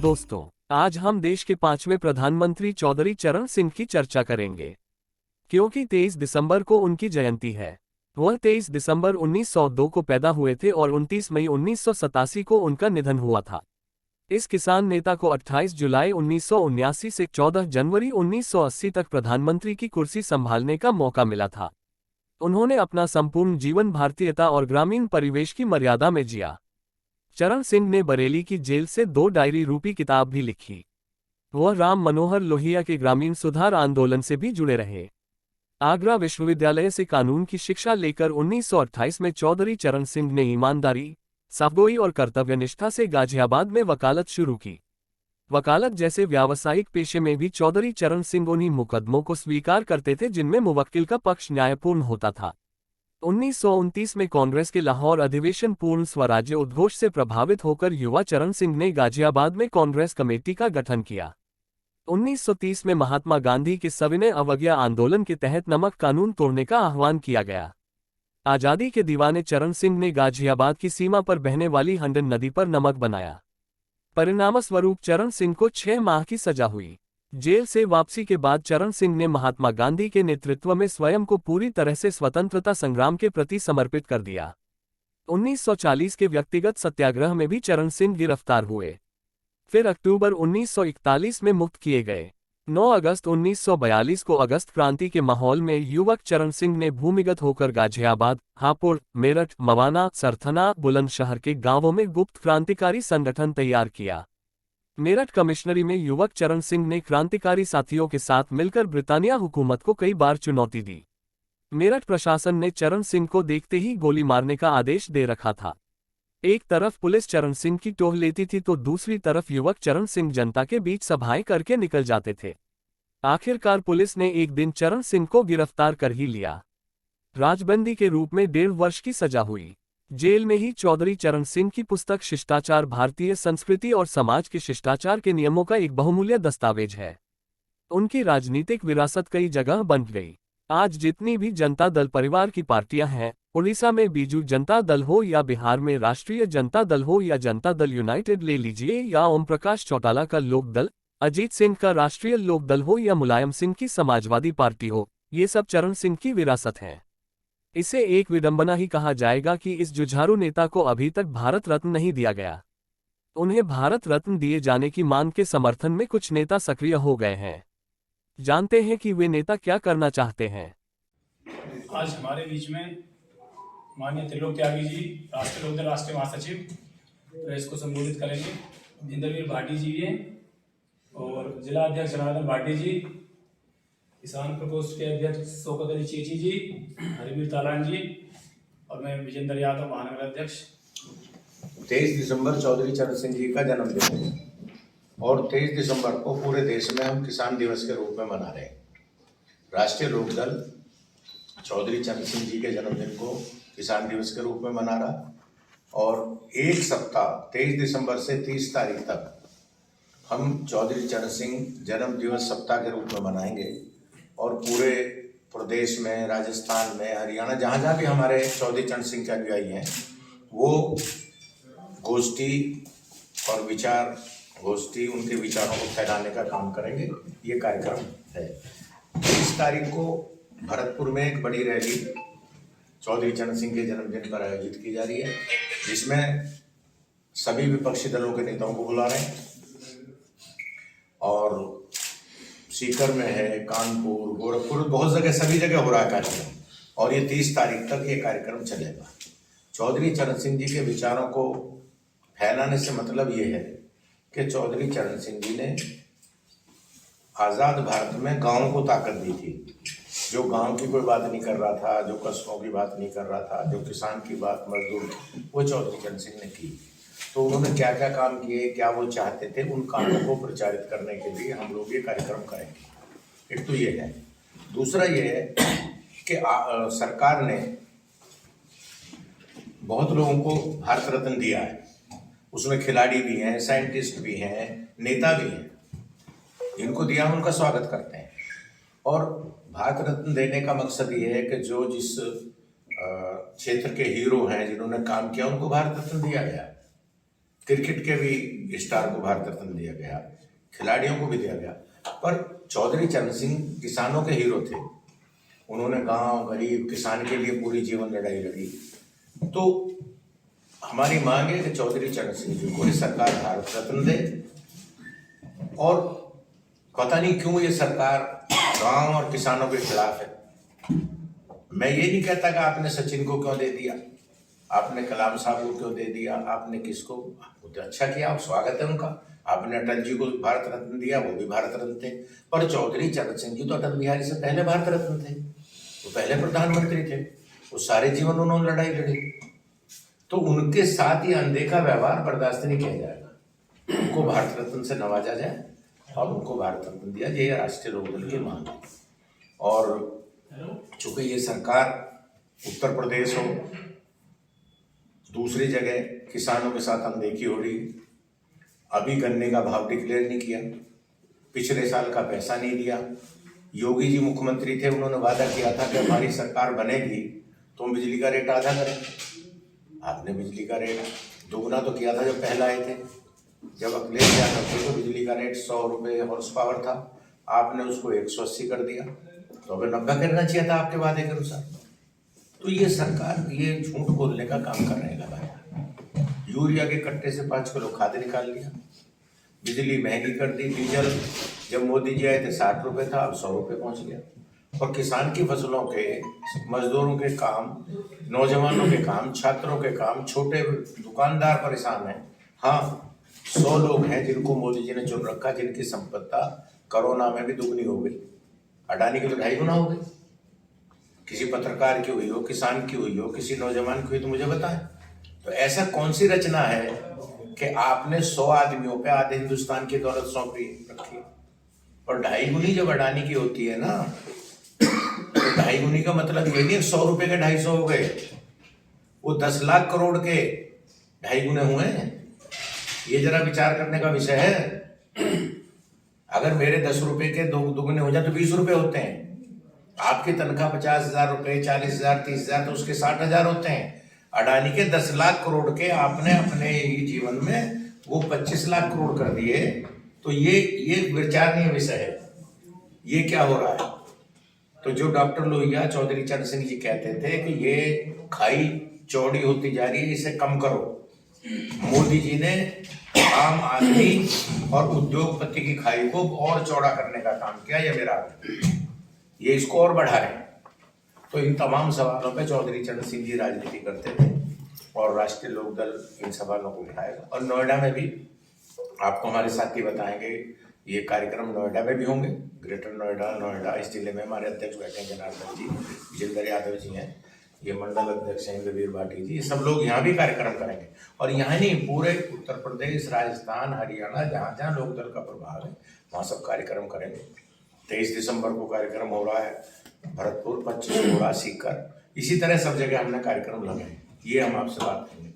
दोस्तों, आज हम देश के 5वें प्रधानमंत्री चौधरी चरण सिंह की चर्चा करेंगे, क्योंकि 23 दिसंबर को उनकी जयंती है। वह 23 दिसंबर 1902 को पैदा हुए थे और 29 मई 1987 को उनका निधन हुआ था। इस किसान नेता को 28 जुलाई 1979 से 14 जनवरी 1980 तक प्रधानमंत्री की कुर्सी संभालने का मौका मिला था। उन्होंने अपना संपूर्ण जीवन भारतीयता और ग्रामीण परिवेश की मर्यादा में जिया। चरण सिंह ने बरेली की जेल से 2 डायरी रूपी किताब भी लिखी। वह राम मनोहर लोहिया के ग्रामीण सुधार आंदोलन से भी जुड़े रहे। आगरा विश्वविद्यालय से कानून की शिक्षा लेकर 1928 में चौधरी चरण सिंह ने ईमानदारी, साफगोई और कर्तव्यनिष्ठा से गाजियाबाद में वकालत शुरू की। वकालत जैसे व्यावसायिक पेशे में भी चौधरी चरण सिंह उन्हीं मुकदमों को स्वीकार करते थे जिनमें मुवक्किल का पक्ष न्यायपूर्ण होता था। 1929 में कांग्रेस के लाहौर अधिवेशन पूर्ण स्वराज्य उद्घोष से प्रभावित होकर युवा चरण सिंह ने गाजियाबाद में कांग्रेस कमेटी का गठन किया। 1930 में महात्मा गांधी के सविनय अवज्ञा आंदोलन के तहत नमक कानून तोड़ने का आह्वान किया गया। आजादी के दीवाने चरण सिंह ने गाजियाबाद की सीमा पर बहने वाली हंडन नदी पर नमक बनाया। परिणामस्वरूप चरण सिंह को 6 माह की सजा हुई। जेल से वापसी के बाद चरण सिंह ने महात्मा गांधी के नेतृत्व में स्वयं को पूरी तरह से स्वतंत्रता संग्राम के प्रति समर्पित कर दिया। 1940 के व्यक्तिगत सत्याग्रह में भी चरण सिंह गिरफ्तार हुए, फिर अक्टूबर 1941 में मुक्त किए गए। 9 अगस्त 1942 को अगस्त क्रांति के माहौल में युवक चरण सिंह ने भूमिगत होकर गाजियाबाद, हापुड़, मेरठ, मवाना, सरथना, बुलंदशहर के गांवों में गुप्त क्रांतिकारी संगठन तैयार किया। मेरठ कमिश्नरी में युवक चरण सिंह ने क्रांतिकारी साथियों के साथ मिलकर ब्रिटानिया हुकूमत को कई बार चुनौती दी। मेरठ प्रशासन ने चरण सिंह को देखते ही गोली मारने का आदेश दे रखा था। एक तरफ पुलिस चरण सिंह की टोह लेती थी तो दूसरी तरफ युवक चरण सिंह जनता के बीच सभाएं करके निकल जाते थे। आखिरकार पुलिस ने एक दिन चरण सिंह को गिरफ्तार कर ही लिया। राजबंदी के रूप में 1.5 वर्ष की सजा हुई। जेल में ही चौधरी चरण सिंह की पुस्तक शिष्टाचार भारतीय संस्कृति और समाज के शिष्टाचार के नियमों का एक बहुमूल्य दस्तावेज है। उनकी राजनीतिक विरासत कई जगह बन गई। आज जितनी भी जनता दल परिवार की पार्टियां हैं, उड़ीसा में बीजू जनता दल हो या बिहार में राष्ट्रीय जनता दल हो या जनता दल यूनाइटेड ले लीजिए या ओम प्रकाश चौटाला का लोक दल, अजीत सिंह का राष्ट्रीय लोक दल हो या मुलायम सिंह की समाजवादी पार्टी हो, ये सब चरण सिंह की विरासत है। इसे एक विडंबना ही कहा जाएगा कि इस जुझारू नेता को अभी तक भारत रत्न नहीं दिया गया। उन्हें भारत रत्न दिए जाने की मांग के समर्थन में कुछ नेता सक्रिय हो गए हैं। जानते हैं कि वे नेता क्या करना चाहते हैं। आज हमारे बीच में माननीय त्रिलोक त्यागी जी, राष्ट्रीय लोकदल राष्ट्रीय महासचिव, प्रेस को संबोधित करेंगे। इंद्रवीर भाटी जी हैं और जिला अध्यक्ष जनार्दन भाटी जी, किसान प्रकोष्ठ के अध्यक्ष शौकत अली चेची जी, हरिवीर तालान जी और मैं विजेंद्र यादव, महानगर अध्यक्ष। 23 दिसंबर चौधरी चरण सिंह जी का जन्मदिन है और 23 दिसंबर को पूरे देश में हम किसान दिवस के रूप में मना रहे हैं। राष्ट्रीय लोकदल चौधरी चरण सिंह जी के जन्मदिन को किसान दिवस के रूप में मना रहा और एक सप्ताह 23 दिसंबर से 30 तारीख तक हम चौधरी चरण सिंह जन्म दिवस सप्ताह के रूप में मनाएंगे और पूरे प्रदेश में, राजस्थान में, हरियाणा, जहाँ जहाँ भी हमारे चौधरी चरण सिंह के अनुयायी हैं, वो गोष्ठी और विचार गोष्ठी उनके विचारों को फैलाने का काम करेंगे। ये कार्यक्रम है। 30 तारीख को भरतपुर में एक बड़ी रैली चौधरी चरण सिंह के जन्मदिन पर आयोजित की जा रही है, जिसमें सभी विपक्षी दलों के नेताओं को बुला रहे हैं और सीकर में है, कानपुर, गोरखपुर, बहुत जगह, सभी जगह हो रहा है कार्यक्रम और ये 30 तारीख तक ये कार्यक्रम चलेगा। चौधरी चरण सिंह जी के विचारों को फैलाने से मतलब ये है कि चौधरी चरण सिंह जी ने आज़ाद भारत में गाँव को ताकत दी थी। जो गांव की कोई बात नहीं कर रहा था, जो कस्बों की बात नहीं कर रहा था, जो किसान की बात, मजदूर, वो चौधरी चरण सिंह ने की। तो उन्होंने क्या क्या काम किए, क्या वो चाहते थे, उन कामों को प्रचारित करने के लिए हम लोग ये कार्यक्रम करेंगे। एक तो ये है। दूसरा ये है कि सरकार ने बहुत लोगों को भारत रत्न दिया है। उसमें खिलाड़ी भी हैं, साइंटिस्ट भी हैं, नेता भी हैं। जिनको दिया उनका स्वागत करते हैं और भारत रत्न देने का मकसद ये है कि जो जिस क्षेत्र के हीरो हैं, जिन्होंने काम किया, उनको भारत रत्न दिया गया। क्रिकेट के भी स्टार को भारत रत्न दिया गया, खिलाड़ियों को भी दिया गया, पर चौधरी चरण सिंह किसानों के हीरो थे। उन्होंने गांव गरीब किसान के लिए पूरी जीवन लड़ाई लड़ी। तो हमारी मांग है कि चौधरी चरण सिंह जी को सरकार भारत रत्न दे। और पता नहीं क्यों ये सरकार गांव और किसानों के खिलाफ है। मैं ये नहीं कहता कि आपने सचिन को क्यों दे दिया, आपने कलाम साहब को क्यों दे दिया, आपने किसको, तो अच्छा किया, आप स्वागत है उनका। आपने अटल जी को भारत रत्न दिया, वो भी भारत रत्न थे। पर चौधरी चरण सिंह जी तो अटल बिहारी से पहले भारत रत्न थे, वो पहले प्रधानमंत्री थे, वो सारे जीवन उन्होंने लड़ाई लड़ी। तो उनके साथ ये अनदेखा व्यवहार बर्दाश्त नहीं किया जाएगा। उनको भारत रत्न से नवाजा जाए और उनको भारत रत्न दिया जाए, ये राष्ट्रीय लोकदल की मांग है। और चूंकि ये सरकार उत्तर प्रदेश हो, दूसरी जगह किसानों के साथ अनदेखी हो रही, अभी गन्ने का भाव डिक्लेयर नहीं किया, पिछले साल का पैसा नहीं दिया। योगी जी मुख्यमंत्री थे, उन्होंने वादा किया था कि हमारी सरकार बनेगी तो हम बिजली का रेट आधा करेंगे। आपने बिजली का रेट दोगुना तो किया था जब पहला आए थे। जब अखिलेश यादव थे तो बिजली का रेट 100 रुपये हॉर्स पावर था, आपने उसको 180 कर दिया, तो अगर 90 करना चाहिए था आपके वादे के अनुसार। तो ये सरकार ये झूठ बोलने का काम कर रहे लगा। यूरिया के कट्टे से 5 किलो खाद निकाल लिया, बिजली महंगी कर दी, डीजल जब मोदी जी आए थे 60 रुपये था, अब 100 रुपये पहुंच गया। और किसान की फसलों के, मजदूरों के काम, नौजवानों के काम, छात्रों के काम, छोटे दुकानदार परेशान हैं। हाँ, 100 लोग हैं जिनको मोदी जी ने चुन रखा, जिनकी संपत्ति कोरोना में भी दुगनी हो गई। अडानी की तो 2.5 गुना हो गई। किसी पत्रकार की हुई हो, किसान की हुई हो, किसी नौजवान की हुई, तो मुझे बताएं। तो ऐसा कौन सी रचना है कि आपने 100 आदमियों पे आधे हिंदुस्तान की दौलत सौंपी रखी? और 2.5 गुनी जब अडानी की होती है ना, तो 2.5 गुनी का मतलब ये नहीं 100 रुपए के 250 हो गए, वो 10 लाख करोड़ के 2.5 गुने हुए हैं। ये जरा विचार करने का विषय है। अगर मेरे 10 रुपए के दुगने हो जाए तो 20 रुपए होते हैं। आपकी तनख्वाह 50,000 रुपए, 40,000, 30,000, तो उसके 60,000 होते हैं। अडानी के 10 लाख करोड़ के आपने अपने ही जीवन में वो 25 लाख करोड़ कर दिए। तो ये विचारणीय विषय है। ये क्या हो रहा है? तो जो डॉक्टर लोहिया, चौधरी चरण सिंह जी कहते थे कि ये खाई चौड़ी होती जा रही है, इसे कम करो। मोदी जी ने आम आदमी और उद्योगपति की खाई को और चौड़ा करने का काम किया। ये मेरा, ये इसको और बढ़ा रहे हैं। तो इन तमाम सवालों पे चौधरी चरण सिंह जी राजनीति करते थे और राष्ट्रीय लोकदल इन सवालों को उठाएगा। और नोएडा में भी आपको हमारे साथी बताएंगे, ये कार्यक्रम नोएडा में भी होंगे। ग्रेटर नोएडा इस जिले में हमारे अध्यक्ष बैठे हैं जनार्दन जी, विजेंद्र यादव जी हैं, ये मंडल अध्यक्ष हैं इंद्रवीर भाटी जी। ये सब लोग यहाँ भी कार्यक्रम करेंगे। और यहाँ नहीं, पूरे उत्तर प्रदेश, राजस्थान, हरियाणा, जहाँ जहाँ लोकदल का प्रभाव है वहाँ सब कार्यक्रम करेंगे। 23 दिसंबर को कार्यक्रम हो रहा है भरतपुर, 25 को हो रहा सीकर। इसी तरह सब जगह हमने कार्यक्रम लगाए। ये हम आपसे बात करेंगे।